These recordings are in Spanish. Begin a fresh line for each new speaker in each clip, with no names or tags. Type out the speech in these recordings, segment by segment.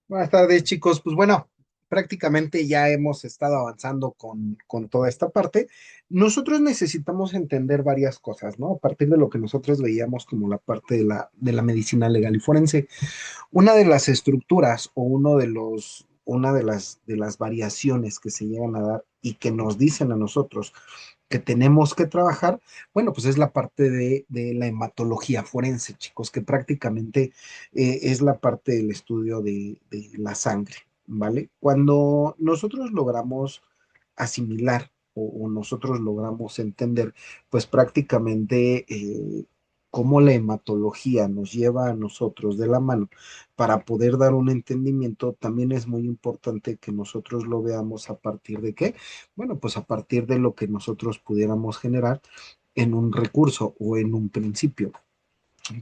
Buenas tardes, chicos. Pues bueno, prácticamente ya hemos estado avanzando con toda esta parte. Nosotros necesitamos entender varias cosas, ¿no? A partir de lo que nosotros veíamos como la parte de la medicina legal y forense. Una de las estructuras o una de las variaciones que se llegan a dar y que nos dicen a nosotros que tenemos que trabajar, bueno, pues es la parte de la hematología forense, chicos, que prácticamente es la parte del estudio de la sangre, ¿vale? Cuando nosotros logramos asimilar o nosotros logramos entender, pues prácticamente cómo la hematología nos lleva a nosotros de la mano para poder dar un entendimiento, también es muy importante que nosotros lo veamos a partir de qué, bueno, pues a partir de lo que nosotros pudiéramos generar en un recurso o en un principio.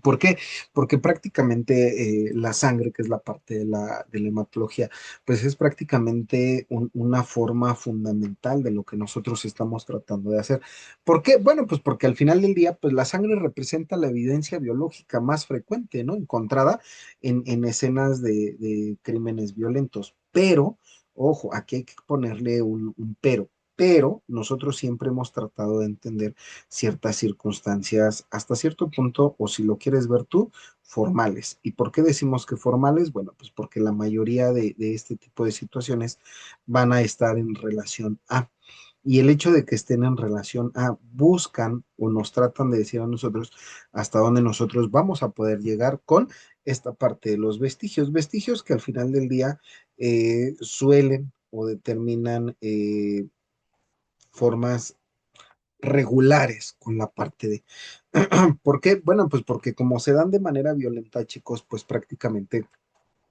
¿Por qué? Porque prácticamente la sangre, que es la parte de la hematología, pues es prácticamente una forma fundamental de lo que nosotros estamos tratando de hacer. ¿Por qué? Bueno, pues porque al final del día, pues la sangre representa la evidencia biológica más frecuente, ¿no? Encontrada en escenas de crímenes violentos. Pero, ojo, aquí hay que ponerle un pero nosotros siempre hemos tratado de entender ciertas circunstancias hasta cierto punto, o si lo quieres ver tú, formales. ¿Y por qué decimos que formales? Bueno, pues porque la mayoría de este tipo de situaciones van a estar en relación a. Y el hecho de que estén en relación a, buscan o nos tratan de decir a nosotros hasta dónde nosotros vamos a poder llegar con esta parte de los vestigios. Vestigios que al final del día suelen o determinan formas regulares con la parte de. ¿Por qué? Bueno, pues porque como se dan de manera violenta, chicos, pues prácticamente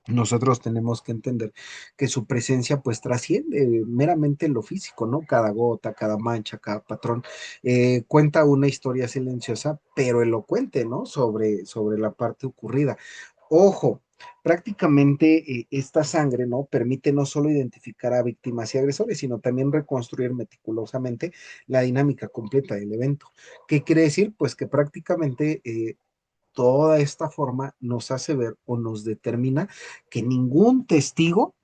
nosotros tenemos que entender que su presencia pues trasciende meramente lo físico, ¿no? Cada gota, cada mancha, cada patrón cuenta una historia silenciosa, pero elocuente, ¿no? Sobre la parte ocurrida. Ojo, prácticamente esta sangre, ¿no? Permite no solo identificar a víctimas y agresores, sino también reconstruir meticulosamente la dinámica completa del evento. ¿Qué quiere decir? Pues que prácticamente toda esta forma nos hace ver o nos determina que ningún testigo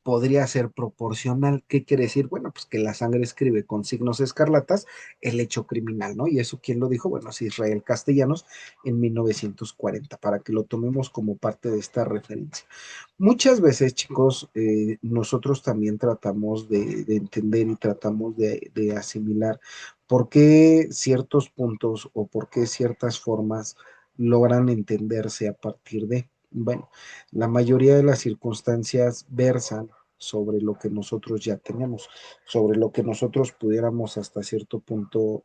podría ser proporcional. ¿Qué quiere decir? Bueno, pues que la sangre escribe con signos escarlatas el hecho criminal, ¿no? Y eso, ¿quién lo dijo? Bueno, es Israel Castellanos en 1940, para que lo tomemos como parte de esta referencia. Muchas veces, chicos, nosotros también tratamos de entender y tratamos de asimilar por qué ciertos puntos o por qué ciertas formas logran entenderse a partir de. Bueno, la mayoría de las circunstancias versan sobre lo que nosotros ya tenemos, sobre lo que nosotros pudiéramos hasta cierto punto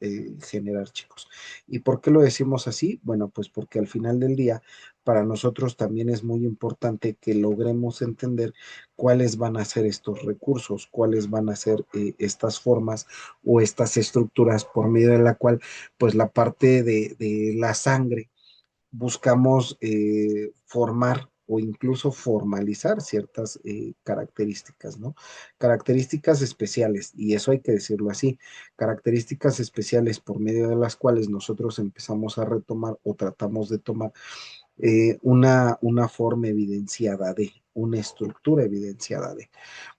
generar, chicos. ¿Y por qué lo decimos así? Bueno, pues porque al final del día, para nosotros también es muy importante que logremos entender cuáles van a ser estos recursos, cuáles van a ser estas formas o estas estructuras por medio de la cual, pues la parte de la sangre buscamos formar o incluso formalizar ciertas características, ¿no? Características especiales, y eso hay que decirlo así, características especiales por medio de las cuales nosotros empezamos a retomar o tratamos de tomar una forma evidenciada de, una estructura evidenciada de.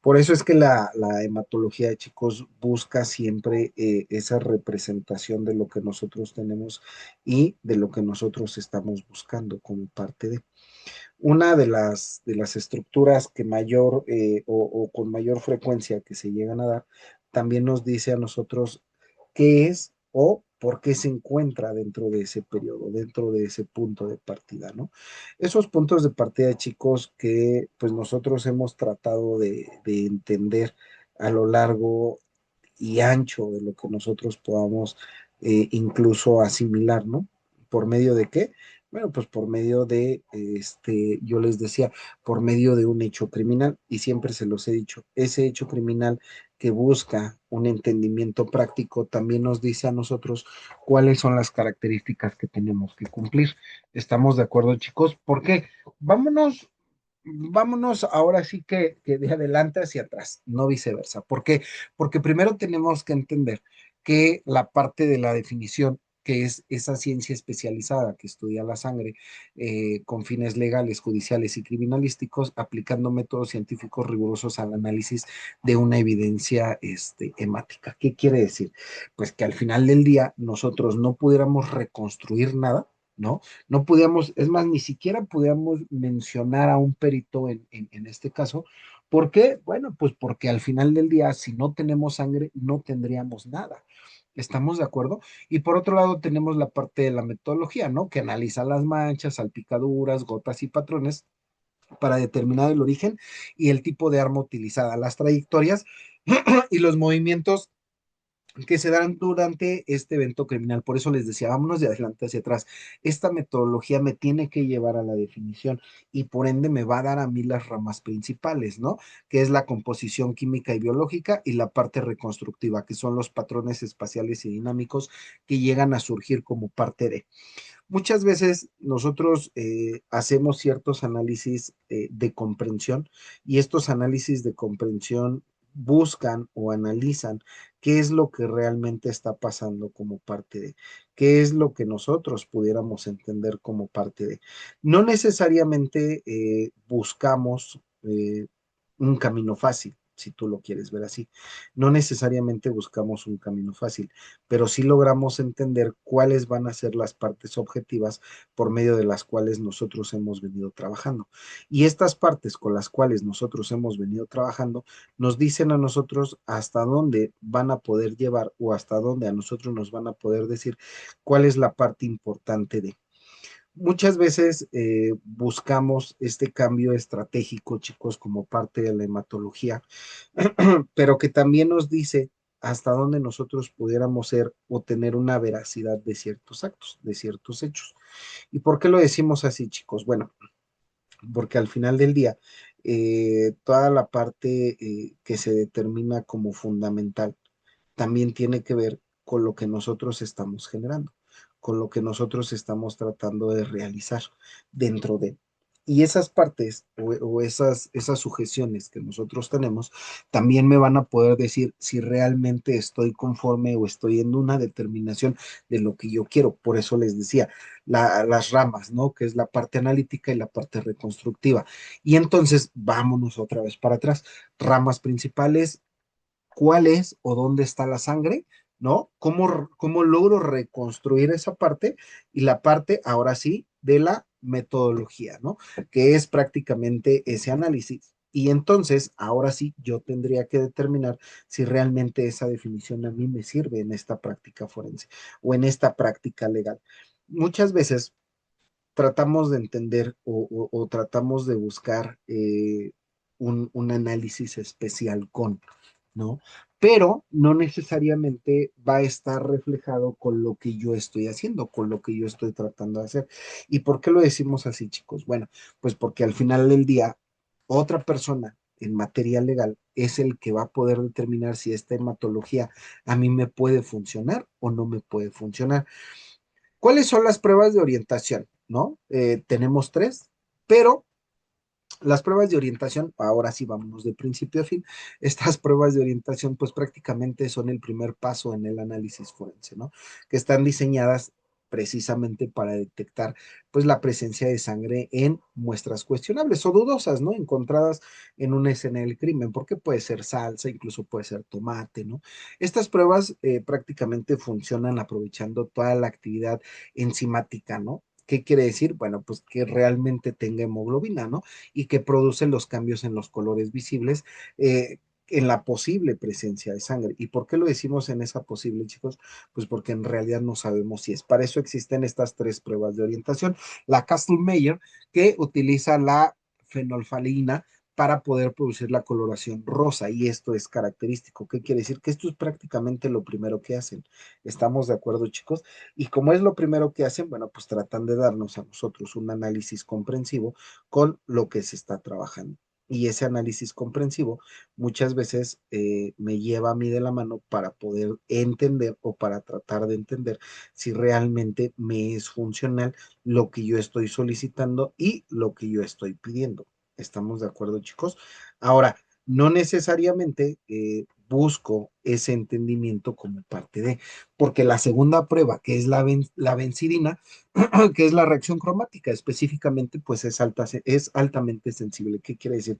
Por eso es que la hematología de chicos busca siempre esa representación de lo que nosotros tenemos y de lo que nosotros estamos buscando como parte de. Una de las estructuras que mayor o con mayor frecuencia que se llegan a dar, también nos dice a nosotros qué es o por qué se encuentra dentro de ese periodo, dentro de ese punto de partida, ¿no? Esos puntos de partida, chicos, que pues nosotros hemos tratado de entender a lo largo y ancho de lo que nosotros podamos incluso asimilar, ¿no? ¿Por medio de qué? Bueno, pues por medio de, yo les decía, por medio de un hecho criminal, y siempre se los he dicho, ese hecho criminal que busca un entendimiento práctico también nos dice a nosotros cuáles son las características que tenemos que cumplir. ¿Estamos de acuerdo, chicos? ¿Por qué? Vámonos ahora sí que de adelante hacia atrás, no viceversa. ¿Por qué? Porque primero tenemos que entender que la parte de la definición que es esa ciencia especializada que estudia la sangre con fines legales, judiciales y criminalísticos, aplicando métodos científicos rigurosos al análisis de una evidencia hemática. ¿Qué quiere decir? Pues que al final del día nosotros no pudiéramos reconstruir nada, ¿no? No pudiéramos, es más, ni siquiera pudiéramos mencionar a un perito en este caso. ¿Por qué? Bueno, pues porque al final del día, si no tenemos sangre, no tendríamos nada. ¿Estamos de acuerdo? Y por otro lado tenemos la parte de la metodología, ¿no? Que analiza las manchas, salpicaduras, gotas y patrones para determinar el origen y el tipo de arma utilizada, las trayectorias y los movimientos que se dan durante este evento criminal. Por eso les decía, vámonos de adelante hacia atrás. Esta metodología me tiene que llevar a la definición y por ende me va a dar a mí las ramas principales, ¿no? Que es la composición química y biológica y la parte reconstructiva, que son los patrones espaciales y dinámicos que llegan a surgir como parte de. Muchas veces nosotros hacemos ciertos análisis de comprensión y estos análisis de comprensión buscan o analizan qué es lo que realmente está pasando como parte de, qué es lo que nosotros pudiéramos entender como parte de. No necesariamente buscamos un camino fácil, si tú lo quieres ver así. No necesariamente buscamos un camino fácil, pero sí logramos entender cuáles van a ser las partes objetivas por medio de las cuales nosotros hemos venido trabajando. Y estas partes con las cuales nosotros hemos venido trabajando nos dicen a nosotros hasta dónde van a poder llevar o hasta dónde a nosotros nos van a poder decir cuál es la parte importante de. Muchas veces buscamos este cambio estratégico, chicos, como parte de la hematología, pero que también nos dice hasta dónde nosotros pudiéramos ser o tener una veracidad de ciertos actos, de ciertos hechos. ¿Y por qué lo decimos así, chicos? Bueno, porque al final del día, toda la parte que se determina como fundamental también tiene que ver con lo que nosotros estamos generando, con lo que nosotros estamos tratando de realizar dentro de. Y esas partes o esas sujeciones que nosotros tenemos también me van a poder decir si realmente estoy conforme o estoy en una determinación de lo que yo quiero. Por eso les decía, las ramas, ¿no? Que es la parte analítica y la parte reconstructiva. Y entonces vámonos otra vez para atrás. Ramas principales, cuál es o dónde está la sangre, ¿no? ¿Cómo logro reconstruir esa parte? Y la parte, ahora sí, de la metodología, ¿no? Que es prácticamente ese análisis. Y entonces, ahora sí, yo tendría que determinar si realmente esa definición a mí me sirve en esta práctica forense o en esta práctica legal. Muchas veces tratamos de entender o tratamos de buscar un análisis especial con, ¿no? Pero no necesariamente va a estar reflejado con lo que yo estoy haciendo, con lo que yo estoy tratando de hacer. ¿Y por qué lo decimos así, chicos? Bueno, pues porque al final del día, otra persona en materia legal es el que va a poder determinar si esta hematología a mí me puede funcionar o no me puede funcionar. ¿Cuáles son las pruebas de orientación? ¿No? Tenemos tres, pero las pruebas de orientación, ahora sí vámonos de principio a fin, estas pruebas de orientación pues prácticamente son el primer paso en el análisis forense, ¿no? Que están diseñadas precisamente para detectar pues la presencia de sangre en muestras cuestionables o dudosas, ¿no? Encontradas en una escena del crimen, porque puede ser salsa, incluso puede ser tomate, ¿no? Estas pruebas prácticamente funcionan aprovechando toda la actividad enzimática, ¿no? ¿Qué quiere decir? Bueno, pues que realmente tenga hemoglobina, ¿no? Y que produce los cambios en los colores visibles en la posible presencia de sangre. ¿Y por qué lo decimos en esa posible, chicos? Pues porque en realidad no sabemos si es. Para eso existen estas tres pruebas de orientación. La Castle-Meyer, que utiliza la fenolfalina para poder producir la coloración rosa, y esto es característico. ¿Qué quiere decir? Que esto es prácticamente lo primero que hacen. ¿Estamos de acuerdo, chicos? Y como es lo primero que hacen, bueno, pues tratan de darnos a nosotros un análisis comprensivo con lo que se está trabajando. Y ese análisis comprensivo muchas veces me lleva a mí de la mano para poder entender o para tratar de entender si realmente me es funcional lo que yo estoy solicitando y lo que yo estoy pidiendo. ¿Estamos de acuerdo, chicos? Ahora, no necesariamente busco ese entendimiento como parte de, porque la segunda prueba, que es la benzidina, que es la reacción cromática, específicamente, pues es altamente sensible. ¿Qué quiere decir?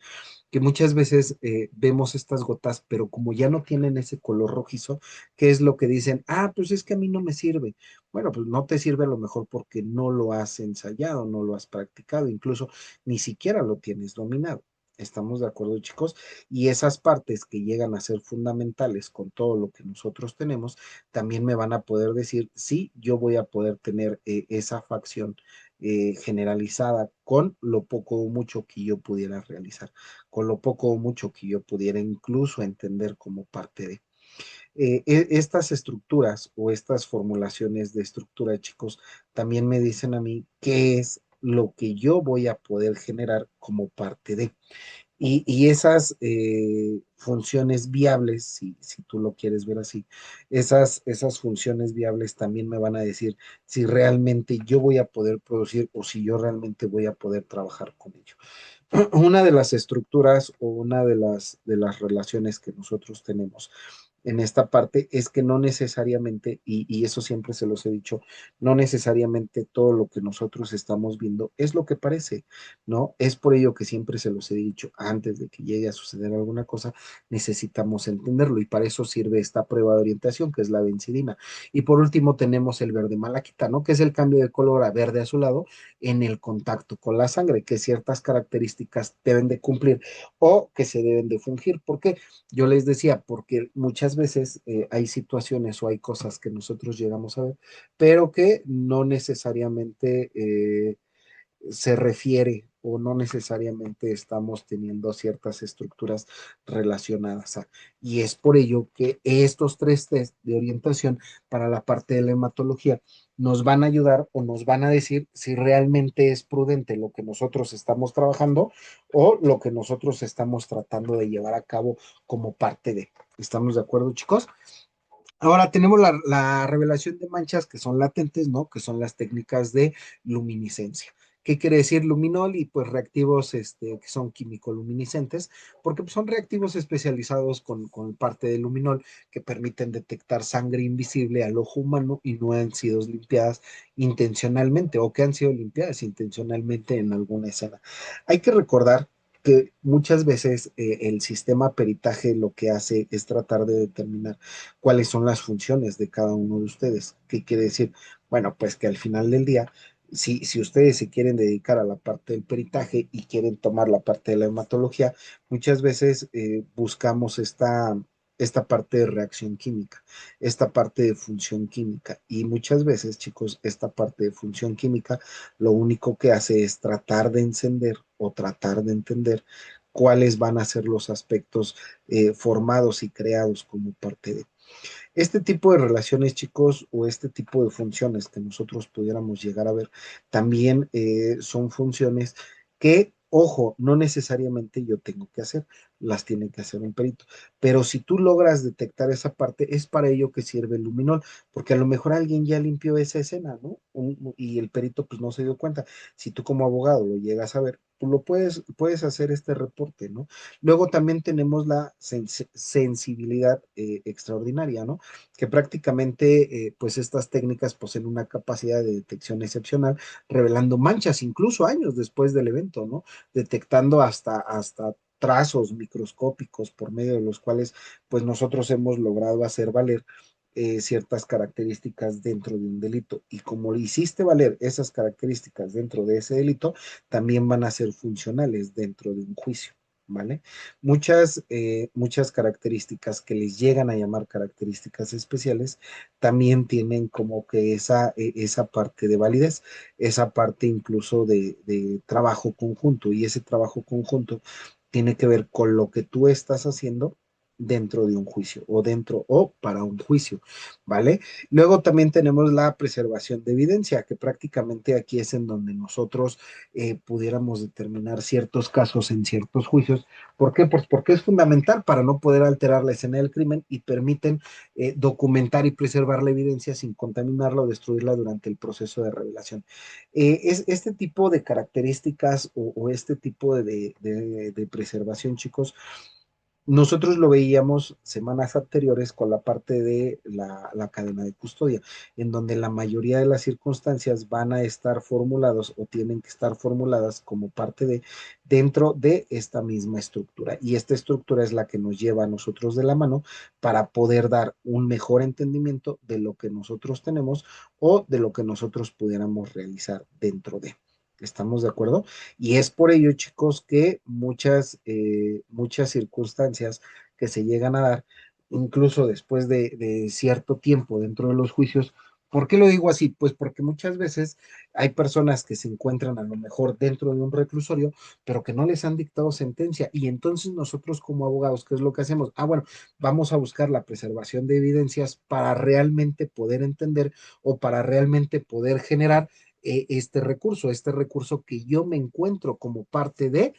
Que muchas veces vemos estas gotas, pero como ya no tienen ese color rojizo, ¿qué es lo que dicen? Ah, pues es que a mí no me sirve. Bueno, pues no te sirve a lo mejor porque no lo has ensayado, no lo has practicado, incluso ni siquiera lo tienes dominado. ¿Estamos de acuerdo, chicos? Y esas partes que llegan a ser fundamentales con todo lo que nosotros tenemos, también me van a poder decir, sí, yo voy a poder tener esa facción generalizada con lo poco o mucho que yo pudiera realizar, con lo poco o mucho que yo pudiera incluso entender como parte de. Estas estructuras o estas formulaciones de estructura, chicos, también me dicen a mí qué es lo que yo voy a poder generar como parte de. Y esas funciones viables, si tú lo quieres ver así, esas funciones viables también me van a decir si realmente yo voy a poder producir o si yo realmente voy a poder trabajar con ello. Una de las estructuras o una de las relaciones que nosotros tenemos en esta parte es que no necesariamente, y eso siempre se los he dicho, no necesariamente todo lo que nosotros estamos viendo es lo que parece, ¿no? Es por ello que siempre se los he dicho, antes de que llegue a suceder alguna cosa, necesitamos entenderlo y para eso sirve esta prueba de orientación, que es la benzidina. Y por último tenemos el verde malaquita, ¿no? Que es el cambio de color a verde azulado en el contacto con la sangre, que ciertas características deben de cumplir o que se deben de fungir. ¿Por qué? Yo les decía, porque muchas veces hay situaciones o hay cosas que nosotros llegamos a ver, pero que no necesariamente se refiere o no necesariamente estamos teniendo ciertas estructuras relacionadas a. Y es por ello que estos tres test de orientación para la parte de la hematología nos van a ayudar o nos van a decir si realmente es prudente lo que nosotros estamos trabajando o lo que nosotros estamos tratando de llevar a cabo como parte de. ¿Estamos de acuerdo, chicos? Ahora tenemos la revelación de manchas que son latentes, ¿no? Que son las técnicas de luminiscencia. ¿Qué quiere decir luminol? Y pues reactivos que son químico-luminiscentes, porque pues, son reactivos especializados con parte de luminol que permiten detectar sangre invisible al ojo humano y no han sido limpiadas intencionalmente o que han sido limpiadas intencionalmente en alguna escena. Hay que recordar que muchas veces el sistema peritaje lo que hace es tratar de determinar cuáles son las funciones de cada uno de ustedes. ¿Qué quiere decir? Bueno, pues que al final del día, si ustedes se quieren dedicar a la parte del peritaje y quieren tomar la parte de la hematología, muchas veces buscamos esta parte de reacción química, esta parte de función química. Y muchas veces, chicos, esta parte de función química lo único que hace es tratar de encender o tratar de entender cuáles van a ser los aspectos formados y creados como parte de. Este tipo de relaciones, chicos, o este tipo de funciones que nosotros pudiéramos llegar a ver, también son funciones que, ojo, no necesariamente yo tengo que hacer, las tiene que hacer un perito. Pero si tú logras detectar esa parte, es para ello que sirve el luminol, porque a lo mejor alguien ya limpió esa escena, ¿no? Y el perito pues no se dio cuenta. Si tú como abogado lo llegas a ver, tú puedes hacer este reporte, ¿no? Luego también tenemos la sensibilidad extraordinaria, ¿no? Que prácticamente pues estas técnicas poseen una capacidad de detección excepcional, revelando manchas incluso años después del evento, ¿no? Detectando hasta trazos microscópicos por medio de los cuales pues nosotros hemos logrado hacer valer ciertas características dentro de un delito. Y como le hiciste valer esas características dentro de ese delito, también van a ser funcionales dentro de un juicio. ¿Vale? Muchas características que les llegan a llamar características especiales también tienen como que esa parte de validez, esa parte incluso de trabajo conjunto y ese trabajo conjunto tiene que ver con lo que tú estás haciendo dentro de un juicio o dentro o para un juicio, ¿vale? Luego también tenemos la preservación de evidencia, que prácticamente aquí es en donde nosotros pudiéramos determinar ciertos casos en ciertos juicios. ¿Por qué? Pues porque es fundamental para no poder alterar la escena del crimen y permiten documentar y preservar la evidencia sin contaminarla o destruirla durante el proceso de revelación. Es este tipo de características o este tipo de preservación, chicos, nosotros lo veíamos semanas anteriores con la parte de la cadena de custodia, en donde la mayoría de las circunstancias van a estar formulados o tienen que estar formuladas como parte de dentro de esta misma estructura. Y esta estructura es la que nos lleva a nosotros de la mano para poder dar un mejor entendimiento de lo que nosotros tenemos o de lo que nosotros pudiéramos realizar dentro de. ¿Estamos de acuerdo? Y es por ello, chicos, que muchas circunstancias que se llegan a dar, incluso después de cierto tiempo dentro de los juicios, ¿por qué lo digo así? Pues porque muchas veces hay personas que se encuentran a lo mejor dentro de un reclusorio, pero que no les han dictado sentencia. Y entonces nosotros como abogados, ¿qué es lo que hacemos? Ah, bueno, vamos a buscar la preservación de evidencias para realmente poder entender o para realmente poder generar este recurso que yo me encuentro como parte de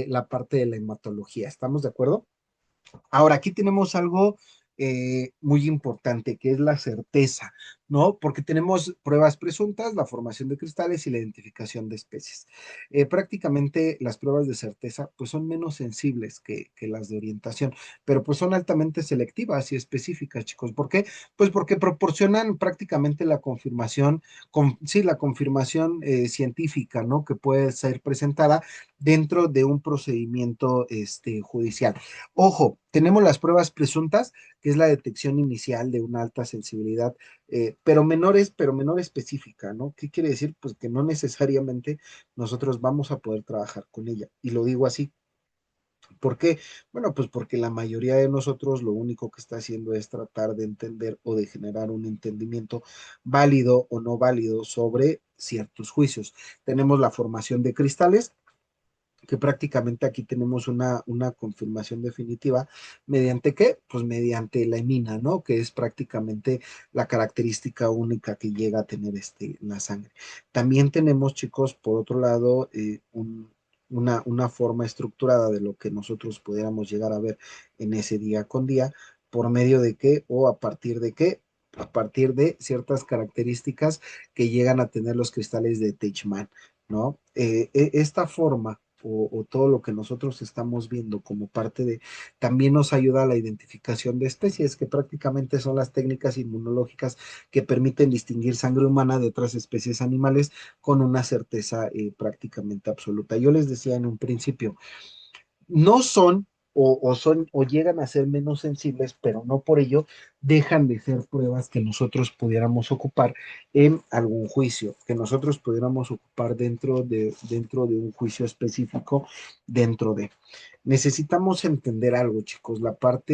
la parte de la hematología. ¿Estamos de acuerdo? Ahora, aquí tenemos algo muy importante, que es la certeza, ¿no? Porque tenemos pruebas presuntas, la formación de cristales y la identificación de especies. Prácticamente las pruebas de certeza, pues son menos sensibles que las de orientación, pero pues son altamente selectivas y específicas, chicos. ¿Por qué? Pues porque proporcionan prácticamente la confirmación, sí, la confirmación científica, ¿no? Que puede ser presentada dentro de un procedimiento judicial. Ojo, tenemos las pruebas presuntas, que es la detección inicial de una alta sensibilidad, pero menor específica, ¿no? ¿Qué quiere decir? Pues que no necesariamente nosotros vamos a poder trabajar con ella. Y lo digo así. ¿Por qué? Bueno, pues porque la mayoría de nosotros lo único que está haciendo es tratar de entender o de generar un entendimiento válido o no válido sobre ciertos juicios. Tenemos la formación de cristales, que prácticamente aquí tenemos una confirmación definitiva, ¿mediante qué? Pues mediante la hemina, ¿no? Que es prácticamente la característica única que llega a tener la sangre. También tenemos, chicos, por otro lado, una forma estructurada de lo que nosotros pudiéramos llegar a ver en ese día con día, por medio de qué o a partir de qué, a partir de ciertas características que llegan a tener los cristales de Teichmann, ¿no? Esta forma o todo lo que nosotros estamos viendo como parte de, también nos ayuda a la identificación de especies, que prácticamente son las técnicas inmunológicas que permiten distinguir sangre humana de otras especies animales con una certeza prácticamente absoluta. Yo les decía en un principio, no son son o llegan a ser menos sensibles, pero no por ello dejan de ser pruebas que nosotros pudiéramos ocupar en algún juicio, que nosotros pudiéramos ocupar dentro de un juicio específico, dentro de. Necesitamos entender algo, chicos, la parte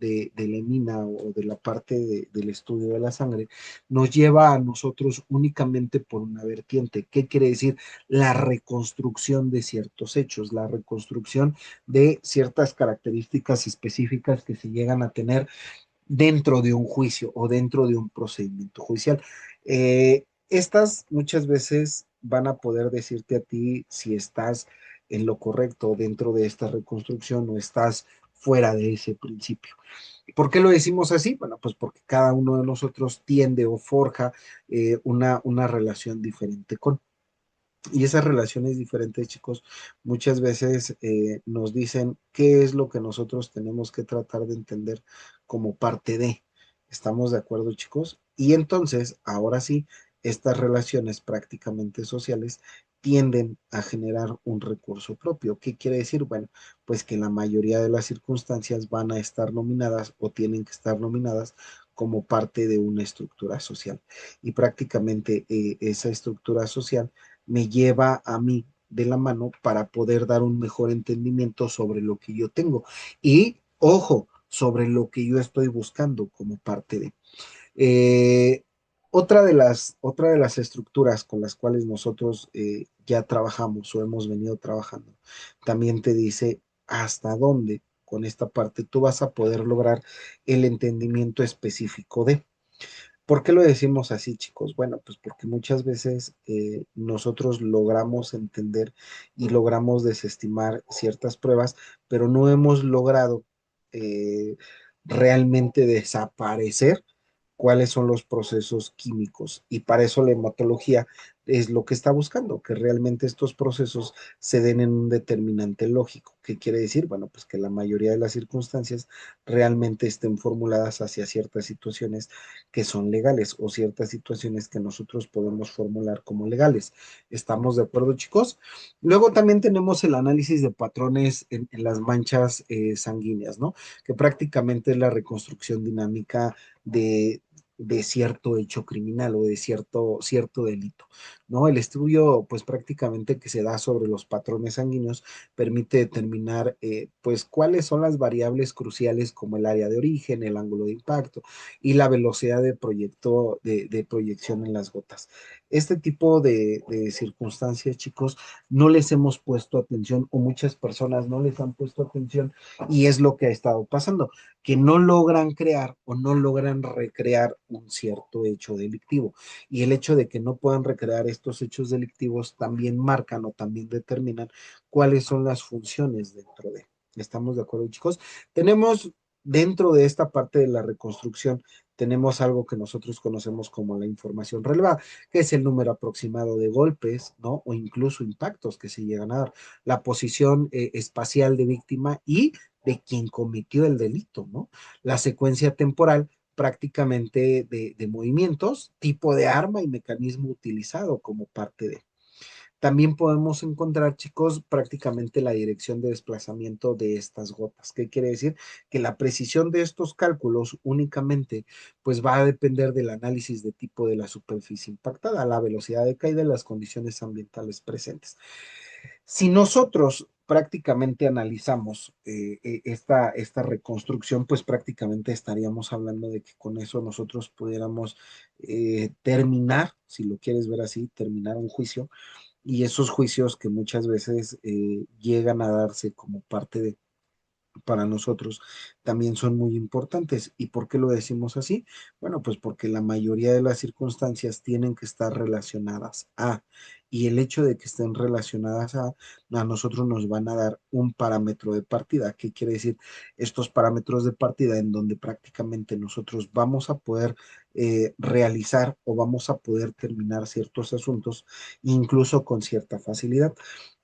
de la emina o de la parte del estudio de la sangre nos lleva a nosotros únicamente por una vertiente. ¿Qué quiere decir? La reconstrucción de ciertos hechos, la reconstrucción de ciertas características específicas que se llegan a tener dentro de un juicio o dentro de un procedimiento judicial. Estas muchas veces van a poder decirte a ti si estás en lo correcto dentro de esta reconstrucción o estás fuera de ese principio. ¿Por qué lo decimos así? Bueno, pues porque cada uno de nosotros tiende o forja una relación diferente con. Y esas relaciones diferentes, chicos, muchas veces nos dicen qué es lo que nosotros tenemos que tratar de entender como parte de. ¿Estamos de acuerdo, chicos? Y entonces, ahora sí, estas relaciones prácticamente sociales tienden a generar un recurso propio. ¿Qué quiere decir? Bueno, pues que la mayoría de las circunstancias van a estar nominadas o tienen que estar nominadas como parte de una estructura social. Y prácticamente esa estructura social me lleva a mí de la mano para poder dar un mejor entendimiento sobre lo que yo tengo y, ojo, sobre lo que yo estoy buscando como parte de. Eh, otra de las estructuras con las cuales nosotros ya trabajamos o hemos venido trabajando, también te dice hasta dónde con esta parte tú vas a poder lograr el entendimiento específico de. ¿Por qué lo decimos así, chicos? Bueno, pues porque muchas veces nosotros logramos entender y logramos desestimar ciertas pruebas, pero no hemos logrado eh, realmente desaparecer cuáles son los procesos químicos. Y para eso la hematología es lo que está buscando, que realmente estos procesos se den en un determinante lógico. ¿Qué quiere decir? Bueno, pues que la mayoría de las circunstancias realmente estén formuladas hacia ciertas situaciones que son legales o ciertas situaciones que nosotros podemos formular como legales. ¿Estamos de acuerdo, chicos? Luego también tenemos el análisis de patrones en las manchas sanguíneas, ¿no? Que prácticamente es la reconstrucción dinámica de, de cierto hecho criminal o de cierto delito, ¿no? El estudio, pues prácticamente que se da sobre los patrones sanguíneos permite determinar, pues, cuáles son las variables cruciales como el área de origen, el ángulo de impacto y la velocidad de proyección en las gotas. Este tipo de circunstancias, chicos, no les hemos puesto atención o muchas personas no les han puesto atención y es lo que ha estado pasando, que no logran crear o no logran recrear un cierto hecho delictivo. Y el hecho de que no puedan recrear estos hechos delictivos también marcan o también determinan cuáles son las funciones dentro de. ¿Estamos de acuerdo, chicos? Tenemos dentro de esta parte de la reconstrucción, tenemos algo que nosotros conocemos como la información relevada, que es el número aproximado de golpes, ¿no? O incluso impactos que se llegan a dar, la posición espacial de víctima y de quien cometió el delito, ¿no? La secuencia temporal prácticamente de movimientos, tipo de arma y mecanismo utilizado como parte de. También podemos encontrar, chicos, prácticamente la dirección de desplazamiento de estas gotas. ¿Qué quiere decir? Que la precisión de estos cálculos únicamente pues va a depender del análisis de tipo de la superficie impactada, la velocidad de caída y las condiciones ambientales presentes. Si nosotros prácticamente analizamos esta reconstrucción, pues prácticamente estaríamos hablando de que con eso nosotros pudiéramos terminar, si lo quieres ver así, terminar un juicio y esos juicios que muchas veces llegan a darse como parte de para nosotros también son muy importantes. ¿Y por qué lo decimos así? Bueno, pues porque la mayoría de las circunstancias tienen que estar relacionadas a, y el hecho de que estén relacionadas a nosotros nos van a dar un parámetro de partida. ¿Qué quiere decir? Estos parámetros de partida en donde prácticamente nosotros vamos a poder realizar o vamos a poder terminar ciertos asuntos incluso con cierta facilidad.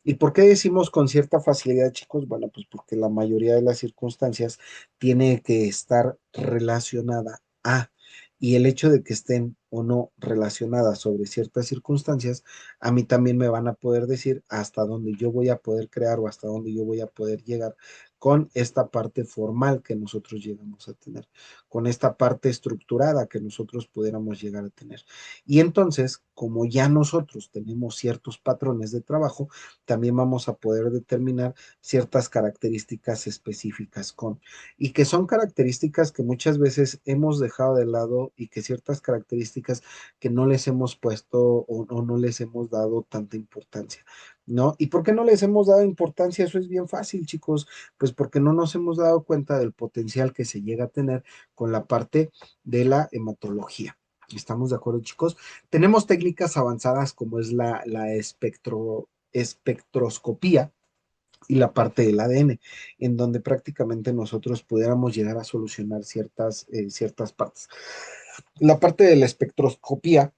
¿Y por qué decimos con cierta facilidad, chicos? Bueno, pues porque la mayoría de las circunstancias tiene que estar relacionada a, y el hecho de que estén o no relacionadas sobre ciertas circunstancias, a mí también me van a poder decir hasta dónde yo voy a poder crear o hasta dónde yo voy a poder llegar con esta parte formal que nosotros llegamos a tener, con esta parte estructurada que nosotros pudiéramos llegar a tener. Y entonces, como ya nosotros tenemos ciertos patrones de trabajo, también vamos a poder determinar ciertas características específicas con, y que son características que muchas veces hemos dejado de lado y que ciertas características que no les hemos puesto o no les hemos dado tanta importancia, ¿no? ¿Y por qué no les hemos dado importancia? Eso es bien fácil, chicos, pues porque no nos hemos dado cuenta del potencial que se llega a tener con la parte de la hematología. ¿Estamos de acuerdo, chicos? Tenemos técnicas avanzadas como es la espectroscopía y la parte del ADN, en donde prácticamente nosotros pudiéramos llegar a solucionar ciertas partes. La parte de la espectroscopía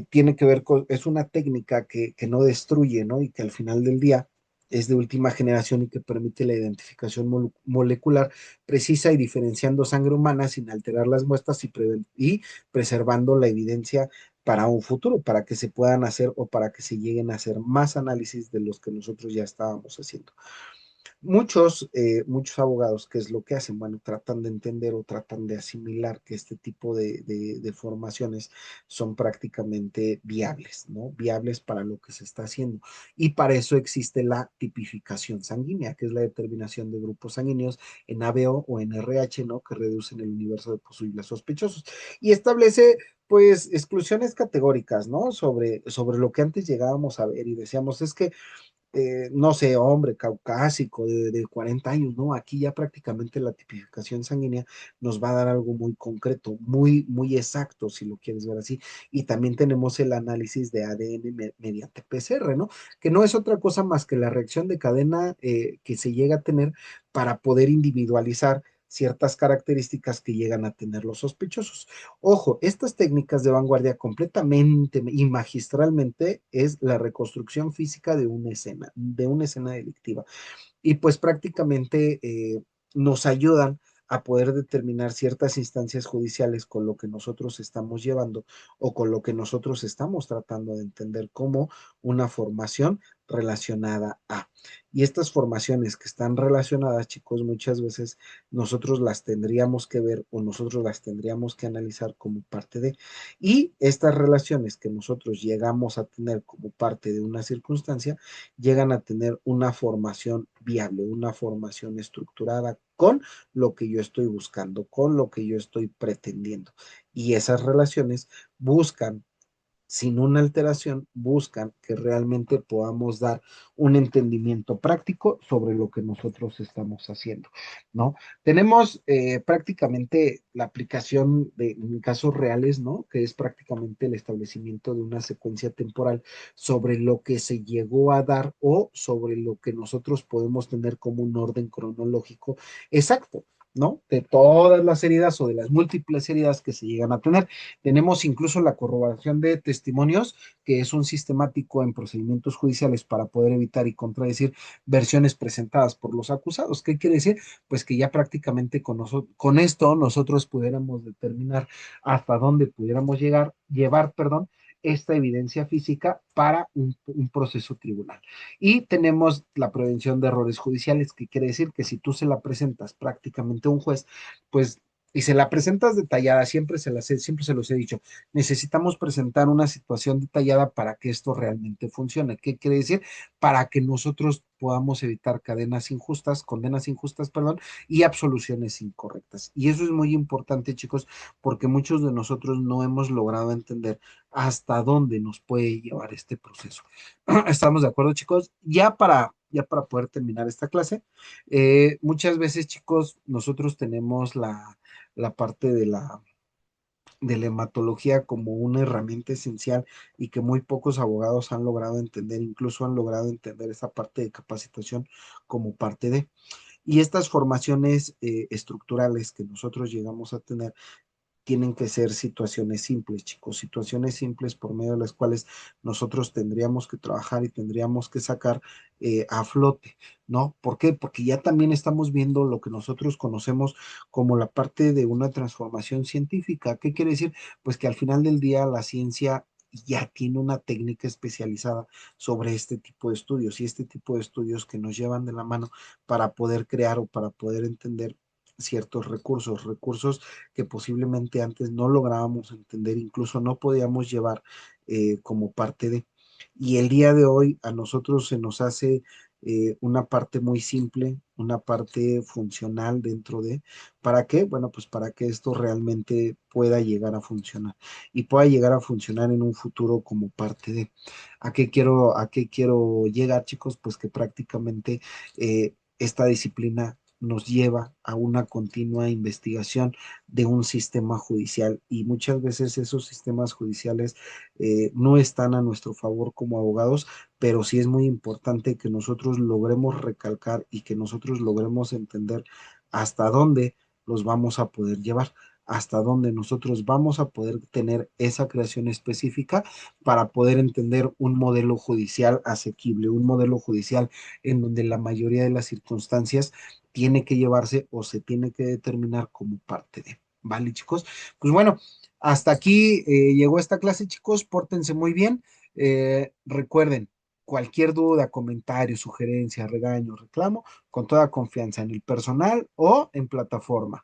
tiene que ver con, es una técnica que no destruye, ¿no? Y que al final del día es de última generación y que permite la identificación molecular precisa y diferenciando sangre humana sin alterar las muestras y preservando la evidencia para un futuro, para que se puedan hacer o para que se lleguen a hacer más análisis de los que nosotros ya estábamos haciendo. Muchos abogados, ¿qué es lo que hacen? Bueno, tratan de entender o tratan de asimilar que este tipo de formaciones son prácticamente viables, ¿no? Viables para lo que se está haciendo. Y para eso existe la tipificación sanguínea, que es la determinación de grupos sanguíneos en ABO o en RH, ¿no? Que reducen el universo de posibles sospechosos. Y establece pues exclusiones categóricas, ¿no? Sobre lo que antes llegábamos a ver y decíamos, es que no sé, hombre caucásico de 40 años, ¿no? Aquí ya prácticamente la tipificación sanguínea nos va a dar algo muy concreto, muy exacto, si lo quieres ver así. Y también tenemos el análisis de ADN mediante PCR, ¿no? Que no es otra cosa más que la reacción de cadena que se llega a tener para poder individualizar ciertas características que llegan a tener los sospechosos. Ojo, estas técnicas de vanguardia completamente y magistralmente es la reconstrucción física de una escena delictiva y pues prácticamente nos ayudan a poder determinar ciertas instancias judiciales con lo que nosotros estamos llevando o con lo que nosotros estamos tratando de entender como una formación relacionada a. Y estas formaciones que están relacionadas, chicos, muchas veces nosotros las tendríamos que ver o nosotros las tendríamos que analizar como parte de. Y estas relaciones que nosotros llegamos a tener como parte de una circunstancia, llegan a tener una formación viable, una formación estructurada con lo que yo estoy buscando, con lo que yo estoy pretendiendo. Y esas relaciones buscan sin una alteración, buscan que realmente podamos dar un entendimiento práctico sobre lo que nosotros estamos haciendo, ¿no? Tenemos prácticamente la aplicación de en casos reales, ¿no? Que es prácticamente el establecimiento de una secuencia temporal sobre lo que se llegó a dar o sobre lo que nosotros podemos tener como un orden cronológico exacto. ¿No? De todas las heridas o de las múltiples heridas que se llegan a tener. Tenemos incluso la corroboración de testimonios, que es un sistemático en procedimientos judiciales para poder evitar y contradecir versiones presentadas por los acusados. ¿Qué quiere decir? Pues que ya prácticamente con esto nosotros pudiéramos determinar hasta dónde pudiéramos llevar, perdón, esta evidencia física para un proceso tribunal. Y tenemos la prevención de errores judiciales, que quiere decir que si tú se la presentas prácticamente a un juez, pues y se la presentas detallada, siempre se los he dicho, necesitamos presentar una situación detallada para que esto realmente funcione. ¿Qué quiere decir? Para que nosotros podamos evitar condenas injustas, perdón, y absoluciones incorrectas. Y eso es muy importante, chicos, porque muchos de nosotros no hemos logrado entender hasta dónde nos puede llevar este proceso. ¿Estamos de acuerdo, chicos? Ya para poder terminar esta clase, muchas veces, chicos, nosotros tenemos la parte de la hematología como una herramienta esencial y que muy pocos abogados han logrado entender, incluso han logrado entender esa parte de capacitación como parte de. Y estas formaciones estructurales que nosotros llegamos a tener tienen que ser situaciones simples, chicos, situaciones simples por medio de las cuales nosotros tendríamos que trabajar y tendríamos que sacar a flote, ¿no? ¿Por qué? Porque ya también estamos viendo lo que nosotros conocemos como la parte de una transformación científica. ¿Qué quiere decir? Pues que al final del día la ciencia ya tiene una técnica especializada sobre este tipo de estudios y este tipo de estudios que nos llevan de la mano para poder crear o para poder entender ciertos recursos que posiblemente antes no lográbamos entender, incluso no podíamos llevar como parte de. Y el día de hoy a nosotros se nos hace una parte muy simple, una parte funcional dentro de. ¿Para qué? Bueno, pues para que esto realmente pueda llegar a funcionar y pueda llegar a funcionar en un futuro como parte de. ¿A qué quiero llegar, chicos? Pues que prácticamente esta disciplina nos lleva a una continua investigación de un sistema judicial y muchas veces esos sistemas judiciales no están a nuestro favor como abogados, pero sí es muy importante que nosotros logremos recalcar y que nosotros logremos entender hasta dónde los vamos a poder llevar, hasta dónde nosotros vamos a poder tener esa creación específica para poder entender un modelo judicial asequible, un modelo judicial en donde la mayoría de las circunstancias tiene que llevarse o se tiene que determinar como parte de. ¿Vale, chicos? Pues bueno, hasta aquí llegó esta clase, chicos. Pórtense muy bien. Recuerden, cualquier duda, comentario, sugerencia, regaño, reclamo, con toda confianza en el personal o en plataforma.